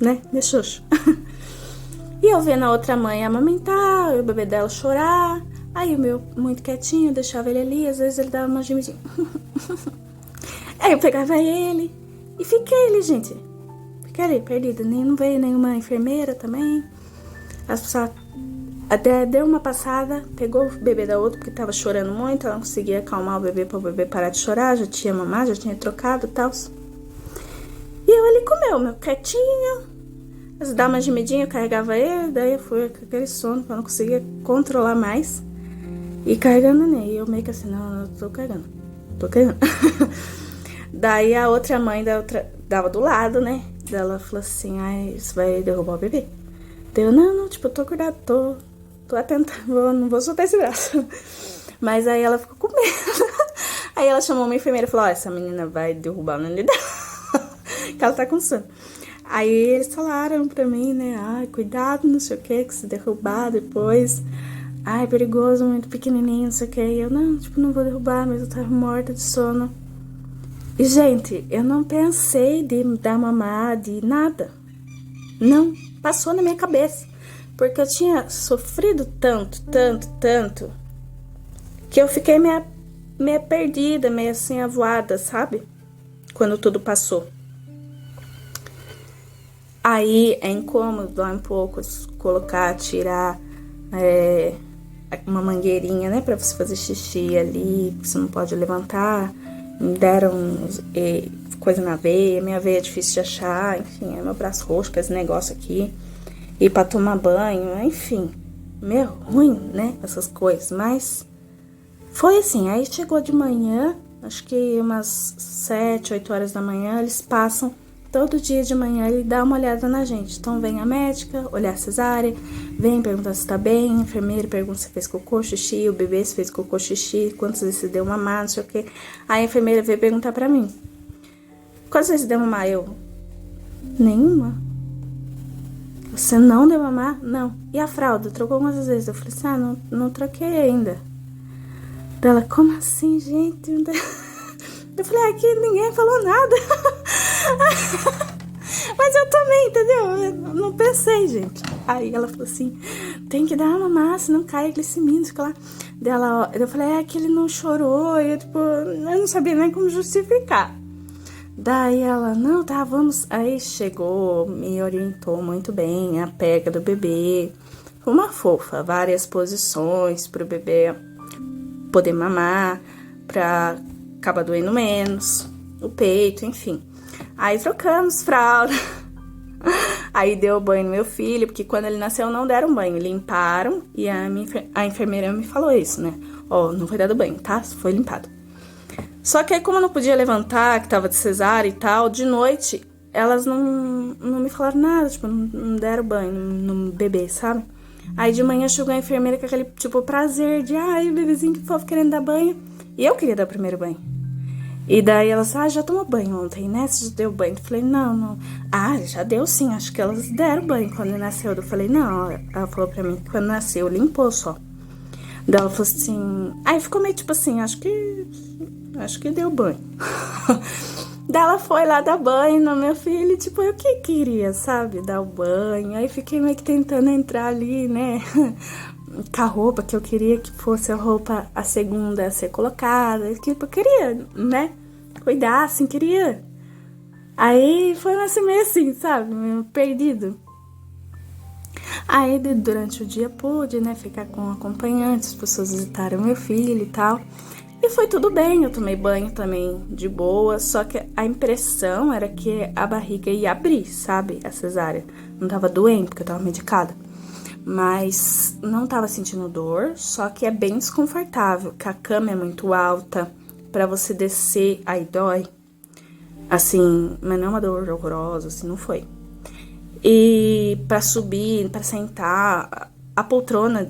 né, meio xoxo. E eu vendo a outra mãe amamentar, o bebê dela chorar, aí o meu muito quietinho, deixava ele ali, às vezes ele dava uma gemidinha. Aí eu pegava ele e fiquei ali, gente. Fiquei ali, perdida. Não veio nenhuma enfermeira também. As pessoas até deu uma passada, pegou o bebê da outra, porque tava chorando muito, ela não conseguia acalmar o bebê para o bebê parar de chorar, já tinha mamado, já tinha trocado e tal. E eu ali comeu, meu quietinho, as dava uma gemidinha, eu carregava ele, daí eu fui com aquele sono, que eu não conseguia controlar mais, e carregando nele, e eu meio que assim, não, eu tô carregando. Daí a outra mãe da outra, dava do lado, né, dela falou assim, ai, isso vai derrubar o bebê. Daí eu, não, tipo, eu tô acordada, tô atenta, não vou soltar esse braço. Mas aí ela ficou com medo. Aí ela chamou uma enfermeira e falou, essa menina vai derrubar o neném dela. Que ela tá com sono. Aí eles falaram pra mim, né, ai, cuidado, não sei o que se derrubar depois. Ai, perigoso, muito pequenininho, não sei o que. E eu, não, tipo, não vou derrubar, mas eu tava morta de sono. E, gente, eu não pensei de dar mamar, de nada. Não, passou na minha cabeça. Porque eu tinha sofrido tanto, que eu fiquei meio perdida, meio assim, avoada, sabe? Quando tudo passou. Aí é incômodo, dói um pouco colocar, tirar uma mangueirinha, né? Pra você fazer xixi ali, você não pode levantar. Me deram coisa na veia, minha veia é difícil de achar, enfim, é meu braço roxo, com esse negócio aqui. E pra tomar banho, enfim, meio ruim, né, essas coisas, mas foi assim, aí chegou de manhã, acho que umas 7, 8 horas da manhã, eles passam todo dia de manhã, ele dá uma olhada na gente, então vem a médica, olhar a cesárea, vem perguntar se tá bem, a enfermeira pergunta se fez cocô, xixi, o bebê se fez cocô, xixi, quantas vezes se deu mamar, não sei o que, aí a enfermeira veio perguntar pra mim, quantas vezes deu mamar? Eu, nenhuma. Você não deu mamar? Não. E a fralda? Trocou quantas vezes? Eu falei assim, não troquei ainda. Ela, como assim, gente? Eu falei, aqui ninguém falou nada. Mas eu também, entendeu? Eu não pensei, gente. Aí ela falou assim, tem que dar uma mamar, senão cai a glicemia, sei lá. Eu falei, é que ele não chorou. E eu não sabia nem como justificar. Daí ela, não, tá, vamos. Aí chegou, me orientou muito bem, a pega do bebê. Foi uma fofa, várias posições pro bebê poder mamar, pra acabar doendo menos, o peito, enfim. Aí trocamos fralda. Aí deu banho no meu filho, porque quando ele nasceu não deram banho, limparam. E a enfermeira me falou isso, né? Ó, não foi dado banho, tá? Foi limpado. Só que aí, como eu não podia levantar, que tava de cesárea e tal, de noite, elas não me falaram nada, tipo, não deram banho no bebê, sabe? Aí de manhã chegou a enfermeira com aquele, tipo, prazer de, ai, o bebezinho que fofo querendo dar banho. E eu queria dar o primeiro banho. E daí elas, já tomou banho ontem, né? Você já deu banho? Eu falei, não. Ah, já deu sim, acho que elas deram banho quando ele nasceu. Eu falei, não, ela falou pra mim que quando nasceu, limpou só. Daí ela falou assim, aí ficou meio tipo assim, acho que deu banho. Daí ela foi lá dar banho no meu filho, tipo, eu que queria, sabe, dar o banho. Aí fiquei meio que tentando entrar ali, né, com a roupa que eu queria que fosse a roupa, a segunda a ser colocada, tipo, eu queria, né, cuidar, assim, queria. Aí foi assim, meio assim, sabe, meio perdido. Aí durante o dia pude, né, ficar com acompanhantes, as pessoas visitaram meu filho e tal. E foi tudo bem, eu tomei banho também de boa, só que a impressão era que a barriga ia abrir, sabe, a cesárea. Não tava doendo, porque eu tava medicada. Mas não tava sentindo dor, só que é bem desconfortável, que a cama é muito alta, pra você descer, aí dói. Assim, mas não é uma dor horrorosa, assim, não foi. E pra subir, pra sentar, a poltrona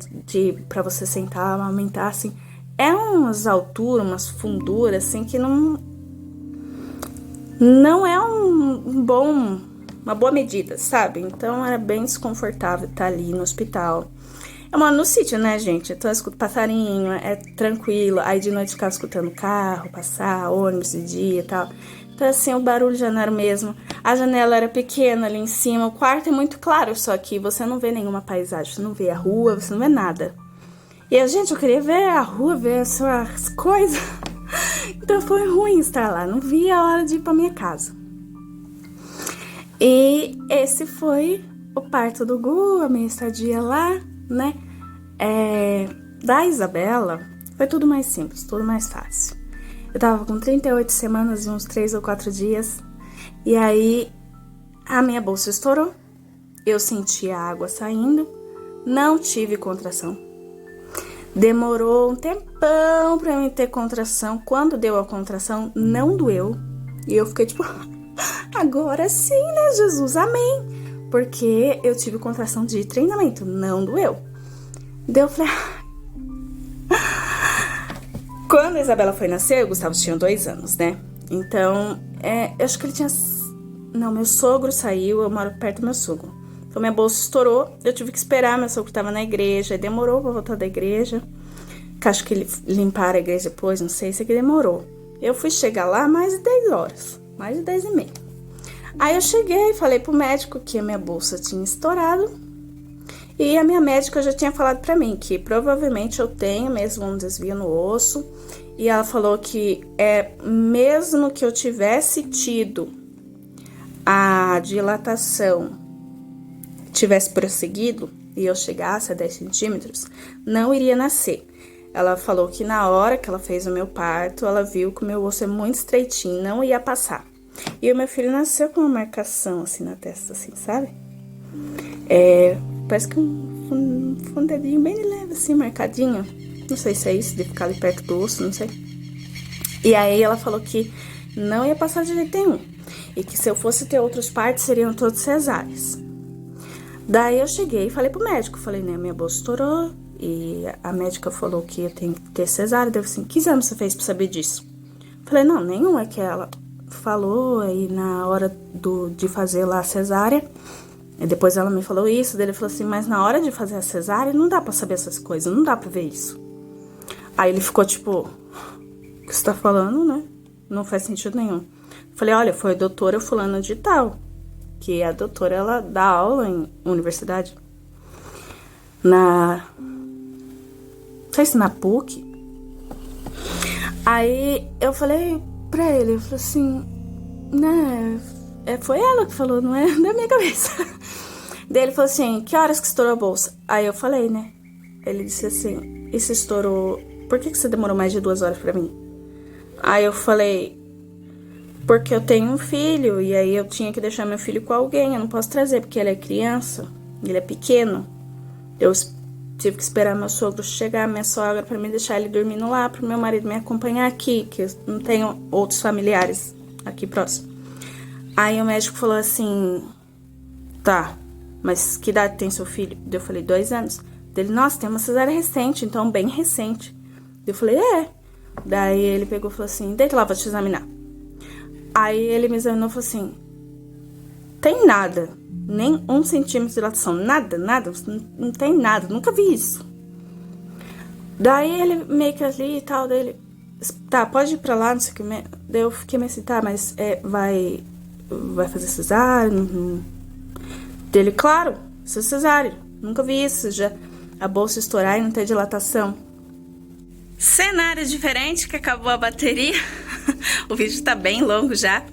pra você sentar, amamentar, assim, é umas alturas, umas funduras, assim, que não é uma boa medida, sabe? Então era bem desconfortável estar ali no hospital. Eu moro no sítio, né, gente? Então eu escuto passarinho, é tranquilo. Aí de noite ficava escutando carro passar, ônibus de dia e tal. Então assim, o barulho já não era o mesmo. A janela era pequena ali em cima, o quarto é muito claro, só que você não vê nenhuma paisagem, você não vê a rua, você não vê nada. E a gente, eu queria ver a rua, ver as coisas. Então foi ruim estar lá, não vi a hora de ir pra minha casa. E esse foi o parto do Gu, a minha estadia lá, né? Da Isabela, foi tudo mais simples, tudo mais fácil. Eu tava com 38 semanas e uns 3 ou 4 dias. E aí, a minha bolsa estourou. Eu senti a água saindo. Não tive contração. Demorou um tempão pra mim ter contração. Quando deu a contração, não doeu. E eu fiquei tipo, agora sim, né, Jesus? Amém. Porque eu tive contração de treinamento, não doeu. Daí eu falei... Quando a Isabela foi nascer, o Gustavo tinha 2 anos, né? Então, eu acho que ele tinha... Não, meu sogro saiu, eu moro perto do meu sogro. Então, minha bolsa estourou, eu tive que esperar, meu sogro tava na igreja, aí demorou pra voltar da igreja. Que acho que ele limparam a igreja depois, não sei, sei que demorou. Eu fui chegar lá mais de 10 horas, mais de 10 e meia. Aí eu cheguei e falei pro médico que a minha bolsa tinha estourado. E a minha médica já tinha falado pra mim que provavelmente eu tenho mesmo um desvio no osso. E ela falou que mesmo que eu tivesse tido a dilatação, tivesse prosseguido e eu chegasse a 10 centímetros, não iria nascer. Ela falou que na hora que ela fez o meu parto, ela viu que o meu osso é muito estreitinho, não ia passar. E o meu filho nasceu com uma marcação assim na testa, assim, sabe? Parece que um dedinho bem leve, assim, marcadinho. Não sei se é isso, de ficar ali perto do osso, não sei. E aí ela falou que não ia passar de jeito nenhum. E que se eu fosse ter outros partos, seriam todos cesáreas. Daí eu cheguei e falei pro médico. Falei, né, minha bolsa estourou. E a médica falou que eu tenho que ter cesárea. Daí eu falei assim, que exame você fez pra saber disso? Falei, não, nenhum. É que ela falou aí na hora de fazer lá a cesárea. E depois ela me falou isso, daí ele falou assim, mas na hora de fazer a cesárea não dá pra saber essas coisas, não dá pra ver isso. Aí ele ficou tipo, o que você tá falando, né? Não faz sentido nenhum. Falei, olha, foi a doutora fulana de tal, que a doutora, ela dá aula em universidade. Não sei se na PUC. Aí eu falei pra ele, eu falei assim, né... foi ela que falou, não é da minha cabeça. Daí ele falou assim, que horas que estourou a bolsa? Aí eu falei, né? Ele disse assim, e se estourou... Por que você demorou mais de 2 horas pra mim? Aí eu falei, porque eu tenho um filho, e aí eu tinha que deixar meu filho com alguém, eu não posso trazer, porque ele é criança, ele é pequeno. Eu tive que esperar meu sogro chegar, minha sogra, pra me deixar ele dormindo lá, pro meu marido me acompanhar aqui, que eu não tenho outros familiares aqui próximo. Aí o médico falou assim, tá, mas que idade tem seu filho? Eu falei, 2 anos. Ele, nossa, tem uma cesárea recente, então bem recente. Eu falei, Daí ele pegou e falou assim, deita lá, vou te examinar. Aí ele me examinou e falou assim, tem nada, nem 1 centímetro de dilatação, nada, não tem nada, nunca vi isso. Daí ele meio que ali e tal, dele, tá, pode ir pra lá, não sei o que. Daí eu fiquei meio assim, tá, mas vai fazer cesárea? Dele, claro, isso é cesárea. Nunca vi isso, já a bolsa estourar e não ter dilatação. Cenário diferente, que acabou a bateria. O vídeo tá bem longo já.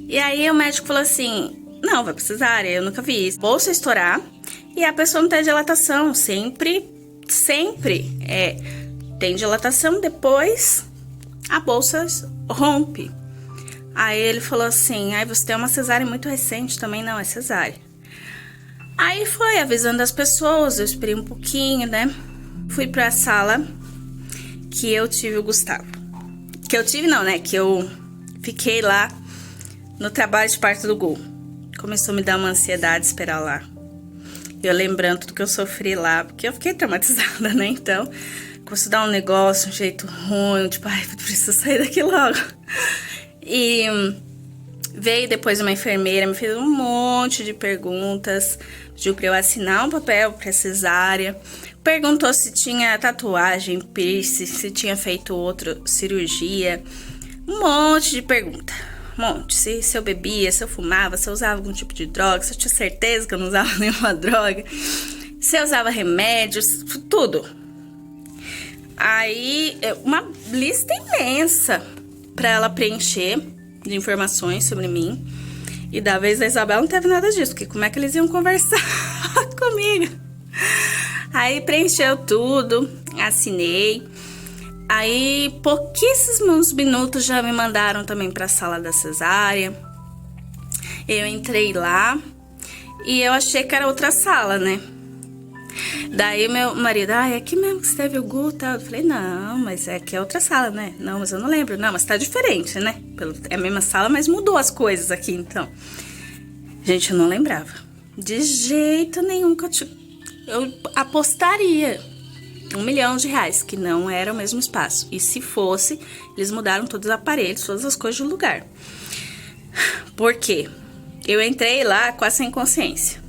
E aí o médico falou assim, não, vai pra cesárea, eu nunca vi isso. Bolsa estourar e a pessoa não ter dilatação. Sempre tem dilatação, depois a bolsa rompe. Aí ele falou assim, você tem uma cesárea muito recente também, não, é cesárea. Aí foi avisando as pessoas, eu esperei um pouquinho, né? Fui pra sala que eu tive o Gustavo. Que eu tive não, né? Que eu fiquei lá no trabalho de parto do Gu. Começou a me dar uma ansiedade esperar lá. Eu lembrando tudo que eu sofri lá, porque eu fiquei traumatizada, né? Então, começou a dar um negócio, um jeito ruim, tipo, ai, preciso sair daqui logo. E veio depois uma enfermeira, me fez um monte de perguntas, pediu pra eu assinar um papel pra cesárea, perguntou se tinha tatuagem, piercing, se tinha feito outra cirurgia, um monte de pergunta. Um monte, se eu bebia, se eu fumava, se eu usava algum tipo de droga, se eu tinha certeza que eu não usava nenhuma droga, se eu usava remédios, tudo. Aí, uma lista imensa pra ela preencher de informações sobre mim. E da vez da Isabela não teve nada disso, porque como é que eles iam conversar comigo? Aí preencheu tudo, assinei. Aí, pouquíssimos minutos já me mandaram também pra sala da cesárea. Eu entrei lá e eu achei que era outra sala, né? Daí meu marido, é aqui mesmo que você teve o Gu, tal. Eu falei, não, mas aqui é outra sala, né? Não, mas eu não lembro. Não, mas tá diferente, né? É a mesma sala, mas mudou as coisas aqui, então. Gente, eu não lembrava. De jeito nenhum que eu apostaria R$1 milhão que não era o mesmo espaço. E se fosse, eles mudaram todos os aparelhos, todas as coisas de lugar. Por quê? Eu entrei lá quase sem consciência.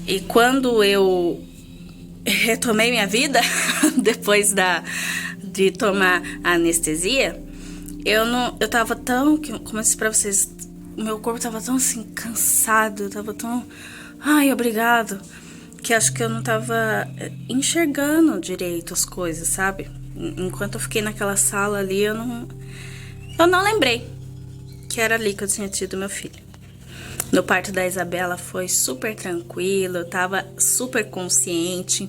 E quando eu retomei minha vida, depois de tomar a anestesia, eu tava tão, como eu disse pra vocês, o meu corpo tava tão assim, cansado, eu tava tão, obrigado, que acho que eu não tava enxergando direito as coisas, sabe? Enquanto eu fiquei naquela sala ali, eu não lembrei que era ali que eu tinha tido meu filho. No parto da Isabela foi super tranquilo, eu tava super consciente.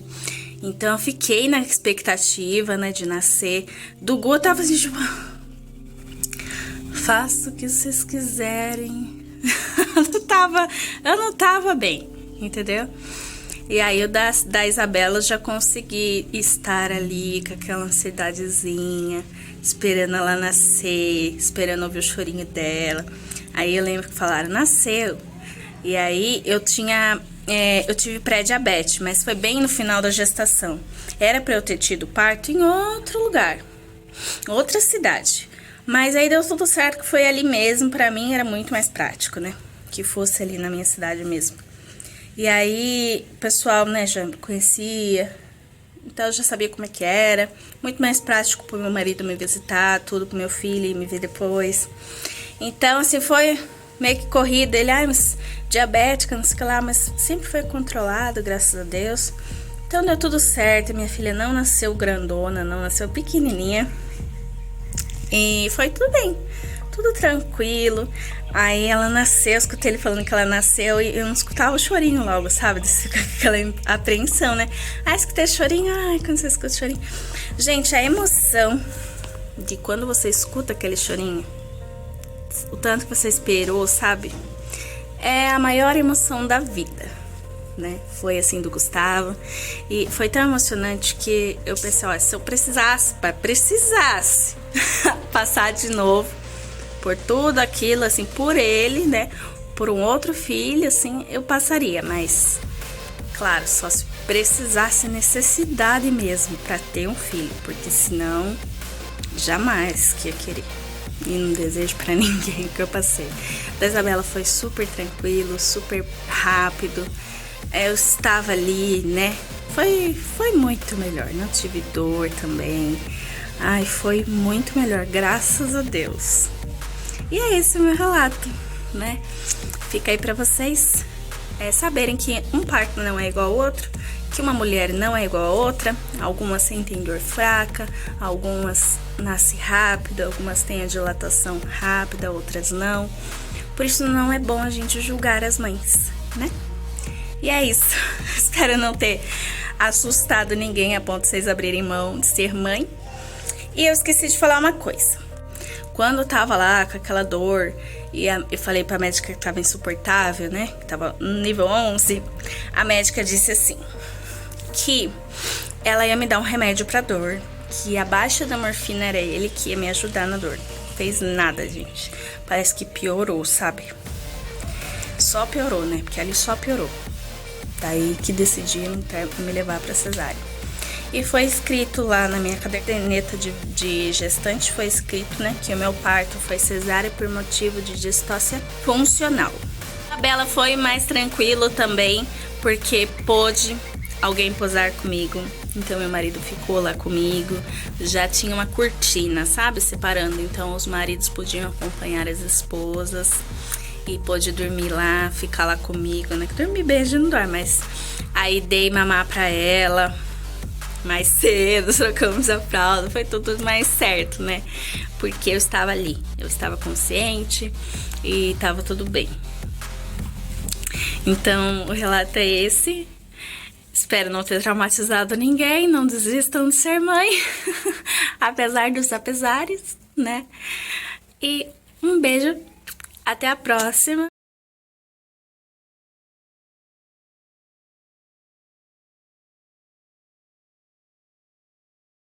Então eu fiquei na expectativa, né, de nascer. Do Gu eu tava assim, tipo, faça o que vocês quiserem. eu não tava bem, entendeu? E aí o da Isabela eu já consegui estar ali com aquela ansiedadezinha, esperando ela nascer, esperando ouvir o chorinho dela. Aí eu lembro que falaram, nasceu. E aí eu tive pré-diabetes, mas foi bem no final da gestação. Era pra eu ter tido parto em outro lugar, outra cidade. Mas aí deu tudo certo, que foi ali mesmo. Pra mim era muito mais prático, né? Que fosse ali na minha cidade mesmo. E aí o pessoal, né, já me conhecia. Então eu já sabia como é que era. Muito mais prático pro meu marido me visitar, tudo pro meu filho e me ver depois. Então, assim, foi meio que corrida. Ele, mas diabética, não sei o que lá, mas sempre foi controlado, graças a Deus. Então, deu tudo certo. Minha filha não nasceu grandona, não nasceu pequenininha. E foi tudo bem, tudo tranquilo. Aí ela nasceu, eu escutei ele falando que ela nasceu e eu não escutava o chorinho logo, sabe? Aquela apreensão, né? Escutei chorinho, quando você escuta o chorinho. Gente, a emoção de quando você escuta aquele chorinho, o tanto que você esperou, sabe? É a maior emoção da vida, né? Foi assim do Gustavo. E foi tão emocionante que eu pensei, se eu precisasse passar de novo por tudo aquilo, assim, por ele, né? Por um outro filho, assim, eu passaria. Mas, claro, só se precisasse necessidade mesmo pra ter um filho. Porque senão, jamais que ia querer. E não desejo pra ninguém que eu passei. Da Isabela foi super tranquilo, super rápido. Eu estava ali, né? Foi muito melhor. Não tive dor também. Ai, foi muito melhor, graças a Deus. E é esse o meu relato, né? Fica aí pra vocês saberem que um parto não é igual ao outro, que uma mulher não é igual a outra. Algumas sentem dor fraca, algumas nascem rápido, algumas têm a dilatação rápida, outras não. Por isso não é bom a gente julgar as mães, né? E é isso. Espero não ter assustado ninguém a ponto de vocês abrirem mão de ser mãe. E eu esqueci de falar uma coisa. Quando eu tava lá com aquela dor e eu falei pra médica que tava insuportável, né? Que tava no nível 11, a médica disse assim, que ela ia me dar um remédio pra dor, que abaixo da morfina era ele que ia me ajudar na dor. Não fez nada, gente. Parece que piorou, sabe? Só piorou, né? Porque ali só piorou. Daí que decidiram me levar pra cesárea. E foi escrito lá na minha caderneta de gestante, foi escrito, né, que o meu parto foi cesárea por motivo de distócia funcional. A Bela foi mais tranquilo também, porque pôde alguém posar comigo. Então meu marido ficou lá comigo, já tinha uma cortina, sabe, separando. Então os maridos podiam acompanhar as esposas e pôde dormir lá, ficar lá comigo, né, que dormir bem não dorme, mas aí dei mamar pra ela mais cedo, trocamos a fralda, foi tudo mais certo, né? Porque eu estava ali, eu estava consciente e estava tudo bem. Então, o relato é esse. Espero não ter traumatizado ninguém, não desistam de ser mãe, apesar dos apesares, né? E um beijo, até a próxima.